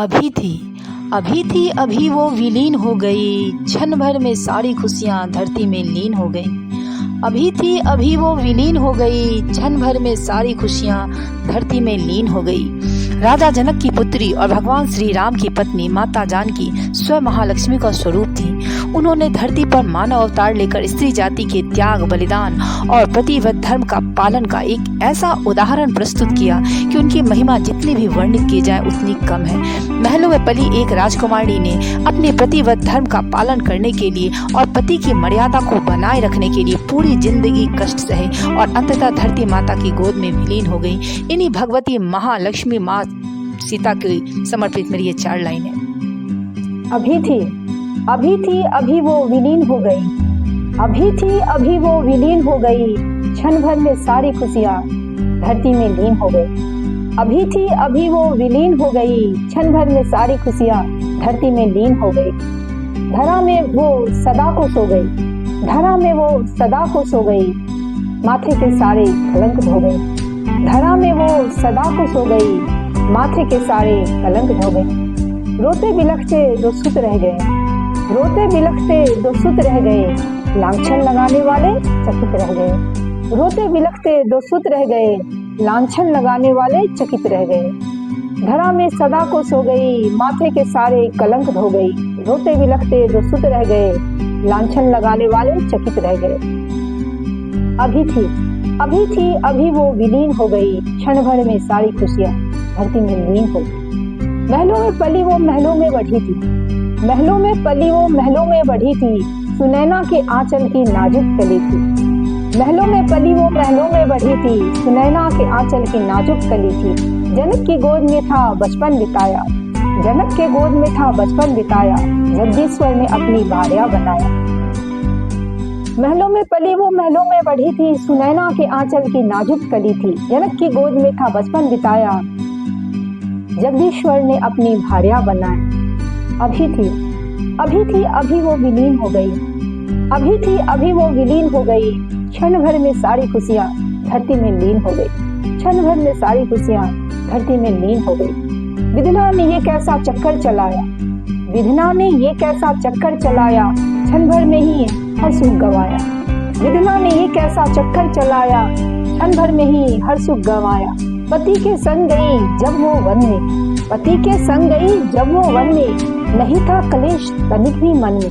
अभी वो विलीन हो गई, क्षण भर में सारी खुशियाँ धरती में लीन हो गई। अभी वो विलीन हो गई, क्षण भर में सारी खुशियाँ धरती में लीन हो गई। राजा जनक की पुत्री और भगवान श्री राम की पत्नी माता जानकी स्वयं महालक्ष्मी का स्वरूप थी। उन्होंने धरती पर मानव अवतार लेकर स्त्री जाति के त्याग, बलिदान और प्रतिव्रत धर्म का पालन का एक ऐसा उदाहरण प्रस्तुत किया कि उनकी महिमा जितनी भी वर्णित की जाए उतनी कम है। महलों में पली एक राजकुमारी ने अपने प्रतिव्रत धर्म का पालन करने के लिए और पति की मर्यादा को बनाए रखने के लिए पूरी जिंदगी कष्ट सहे और अंततः धरती माता की गोद में विलीन हो गई। इन्हीं भगवती महालक्ष्मी माँ सीता की समर्पित मेरी ये 4 लाइनें। अभी वो विलीन हो गई। अभी वो विलीन हो गई, क्षण भर में सारी खुशियाँ धरती में लीन हो गई। अभी वो विलीन हो गई, क्षण भर में सारी खुशियाँ धरती में लीन हो गई। धरा में वो सदा को सो गई, माथे के सारे कलंक धो गई। धरा में वो सदा को सो गई, माथे के सारे कलंक धो गए। रोते बिलखते दो सुत रह गए, लांछन लगाने वाले चकित रह गए। रोते बिलखते दो सुत रह गए, लांछन लगाने वाले चकित रह गए। धरा में सदा को सो गई, माथे के सारे कलंक धो गई। रोते बिलखते दो सुत रह गए, लांछन लगाने वाले चकित रह गए। अभी वो विलीन हो गई, क्षण भर में सारी खुशियाँ धरती में लीन हो गई। महलों में पली वो महलों में बढ़ी थी, सुनैना के आंचल की नाजुक कली थी। महलों में पली वो महलों में बढ़ी थी, सुनैना के आंचल की नाजुक कली थी। जनक की गोद में था बचपन बिताया, जगदीश्वर ने अपनी भार्या बनाया। महलों में पली वो महलों में बढ़ी थी, सुनैना के आंचल की नाजुक कली थी। जनक की गोद में था बचपन बिताया, जगदीश्वर ने अपनी भार्या बनाया। अभी वो विलीन हो गई, क्षण भर में सारी खुशियाँ धरती में लीन हो गई। विधना ने ये कैसा चक्कर चलाया, क्षण भर में ही हर सुख गवाया। विधना ने ये कैसा चक्कर चलाया, क्षण भर में ही हर सुख गवाया। पति के संग गई जब वो वन में, नहीं था क्लेश तनिक भी मन में।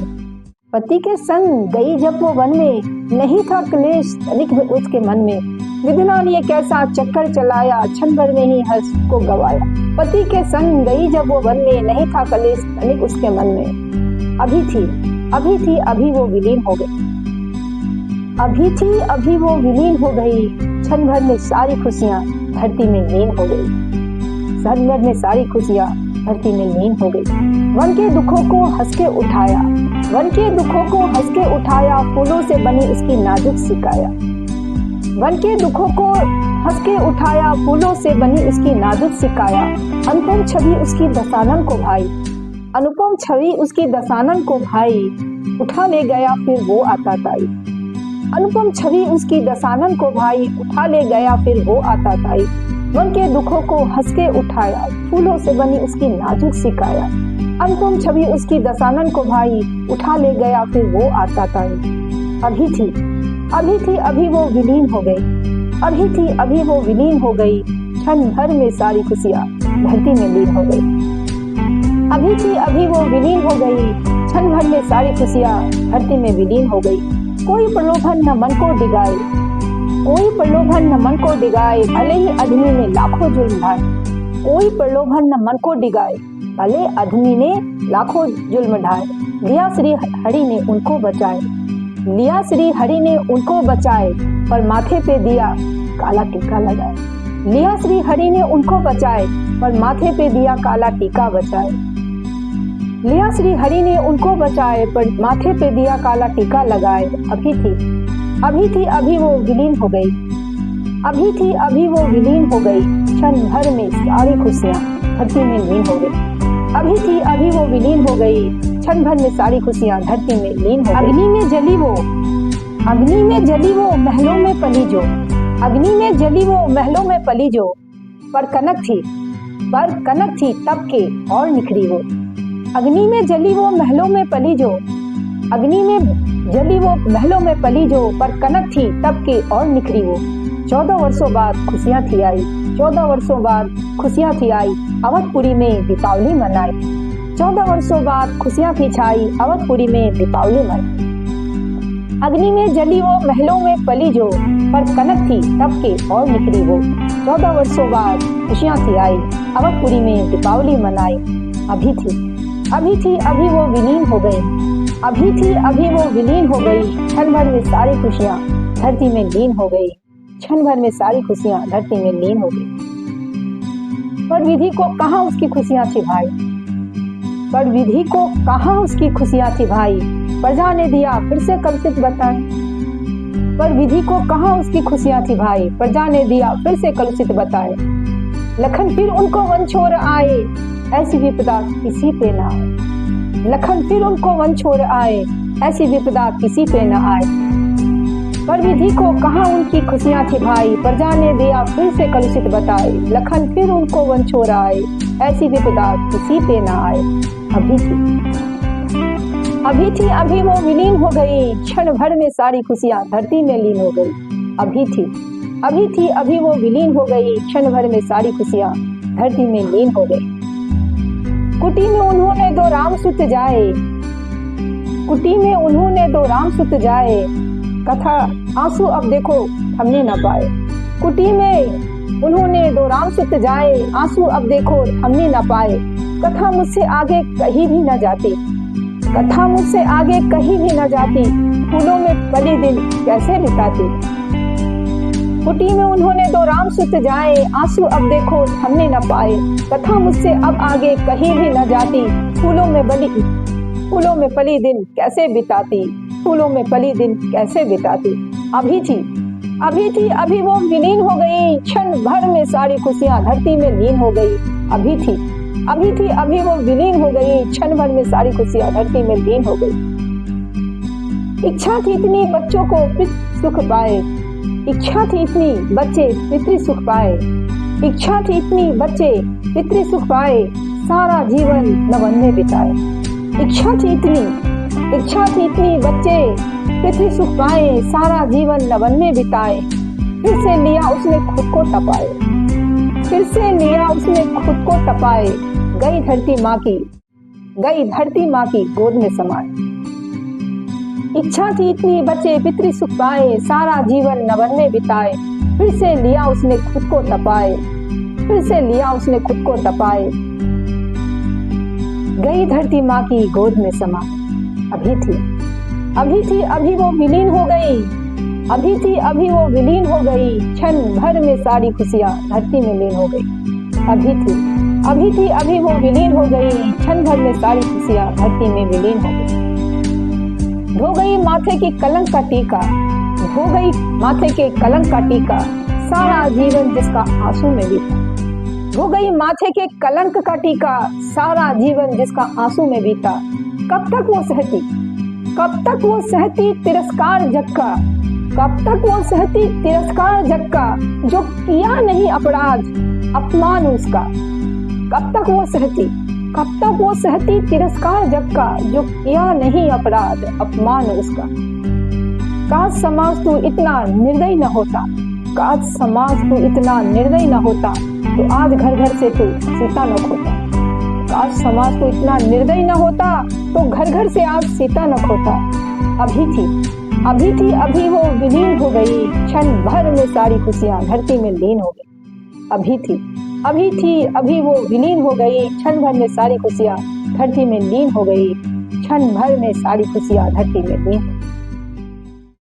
पति के संग गई जब वो वन में, नहीं था क्लेश तनिक भी उसके मन में। विधना ने ये कैसा चक्कर चलाया, क्षण भर में ही हर सुख को गवाया। पति के संग गई जब वो वन में, नहीं था क्लेश तनिक उसके मन में। अभी वो विलीन हो गई। अभी वो विलीन हो गई, क्षण भर में सारी खुशियाँ धरती में लीन हो गई। वन के दुखों को हंस के उठाया, फूलों से बनी उसकी नाजुक सिकाया। वन के दुखों को हंस के उठाया, फूलों से बनी उसकी नाजुक सिकाया। अनुपम छवि उसकी दसानन को भाई, उठा ले गया फिर वो आता ताई। अनुपम छवि उसकी दसानन को भाई, उठा ले गया फिर वो आता ताई। वन के दुखों को हंस के उठाया, फूलों से बनी उसकी नाजुक सिकाया। अनुपम छवि उसकी दसानन को भाई, उठा ले गया फिर वो आता ताई। अभी वो विलीन हो गई, क्षण भर में सारी खुशियाँ धरती में लीन हो गई। अभी वो विलीन हो गई, क्षण भर में सारी खुशियाँ धरती में विलीन हो गई। कोई प्रलोभन न मन को डिगाए, भले ही आदमी ने लाखों जुल्म ढाए। कोई प्रलोभन न मन को डिगाए, भले आदमी ने लाखों जुल्म ढाए। लिया श्री हरि ने उनको बचाए, पर माथे पे दिया काला टीका लगाए। लिया श्री हरि ने उनको बचाए, पर माथे पे दिया काला टीका बचाए। लिया श्री हरि ने उनको बचाए, पर माथे पे दिया काला टीका लगाए। अभी वो विलीन हो गई। अभी वो विलीन हो गई, क्षण भर में सारी खुशियाँ धरती में लीन हो गई। अभी वो विलीन हो गई, क्षण भर में सारी खुशियाँ धरती में लीन हो गई। अग्नि में जली वो महलों में पली जो, पर कनक थी पर कनक थी तब के और निखरी वो। अग्नि में जली वो महलों में पली जो, अग्नि में जली वो महलों में पली जो, पर कनक थी तब के और निखरी वो। 14 वर्षों बाद खुशियां थी आई, 14 वर्षों बाद खुशियां थी आई, अवधपुरी में दीपावली मनाई। 14 वर्षों बाद खुशियां थी छाई, अवधपुरी में दीपावली मनाई। अग्नि में जली वो महलों में पली जो, पर कनक थी तब के और निखरी वो। 14 वर्षों बाद खुशियां थी आई, अवधपुरी में दीपावली मनाई। अभी थी अभी वो विलीन हो गई, अभी थी अभी वो विलीन हो गई, क्षण भर में सारी खुशियां धरती में लीन हो गई, क्षण भर में सारी खुशियां धरती में लीन हो गई। पर विधि को कहाँ उसकी खुशियां थी भाई, पर विधि को कहाँ उसकी खुशियां थी भाई, प्रजा ने दिया फिर से कलुषित बताए। पर विधि को कहाँ उसकी खुशियां थी भाई, प्रजा ने दिया फिर से कलुषित बताए। लखन फिर उनको वन छोड़ आए, ऐसी विपदा किसी पे न आए। लखन फिर उनको वन छोड़ आए, ऐसी विपदा किसी पे न आए। पर विधि को कहाँ उनकी खुशियां थी भाई, प्रजा ने दिया फिर से कलुषित बताए। लखन फिर उनको वन छोड़ आए, ऐसी विपदा किसी पे न आए। अभी वो विलीन हो गई, क्षण भर में सारी खुशियां धरती में लीन हो गई। अभी वो विलीन हो गई, क्षण भर में सारी खुशियां धरती में लीन हो गई। कुटी में उन्होंने दो राम सुत जाए, कुटी में उन्होंने दो राम सुत जाए, कथा आंसू अब देखो थमने न पाए। कुटी में उन्होंने दो राम सुत जाए, आंसू अब देखो थमने न पाए। कथा मुझसे आगे कहीं भी न जाती, कथा मुझसे आगे कहीं भी न जाती, फूलों में पली दिन कैसे बिताती। कुटी में उन्होंने दो राम सुत जाए, आंसू अब देखो थमने न पाए। कथा मुझसे अब आगे कहीं भी न जाती, फूलों में पली दिन कैसे बिताती, फूलों में पली दिन कैसे बिताती। अभी वो विलीन हो गई, क्षण भर में सारी खुशियां धरती में लीन हो गई। अभी वो विलीन हो गई, क्षण भर में सारी खुशियां धरती में लीन हो गई। इच्छा थी इतनी बच्चों को पितृ सुख पाए, इच्छा थी इतनी बच्चे पितृ सुख पाए, इच्छा थी इतनी बच्चे पितृ सुख पाए, सारा जीवन नवन में बिताए। इच्छा थी इतनी बच्चे पितृ सुख पाए, सारा जीवन नवन में बिताए। फिर से लिया उसने खुद को तपाए, गई धरती माँ की गोद में समाए। इच्छा थी इतनी बच्चे पितृ सुख पाए, सारा जीवन नवन में बिताए। फिर से लिया उसने खुद को तपाए, गई धरती माँ की गोद में समा। अभी वो विलीन हो गई, क्षण भर में सारी खुशियां धरती में लीन हो गई। अभी वो विलीन हो गई, क्षण भर में सारी खुशियां धरती में विलीन हो गई। धो गई माथे के कलंक का टीका, सारा जीवन जिसका आंसू में बीता। धो गई माथे के कलंक का टीका, सारा जीवन जिसका आंसू में बीता। कब तक वो सहती तिरस्कार जग का, जो किया नहीं अपराध अपमान उसका। कब तक वो सहती तिरस्कार जग का, जो किया नहीं अपराध अपमान उसका। काश समाज तू इतना निर्दयी न होता, तो आज घर घर से तू सीता न खोता। काश समाज को इतना निर्दयी न होता, तो घर घर से आज सीता न खोता। अभी वो विलीन हो गई, क्षण भर में सारी खुशियां धरती में लीन हो गई। अभी वो विलीन हो गई, क्षण भर में सारी खुशियां धरती में लीन हो गई। क्षण भर में सारी खुशियां धरती में लीन हो गई।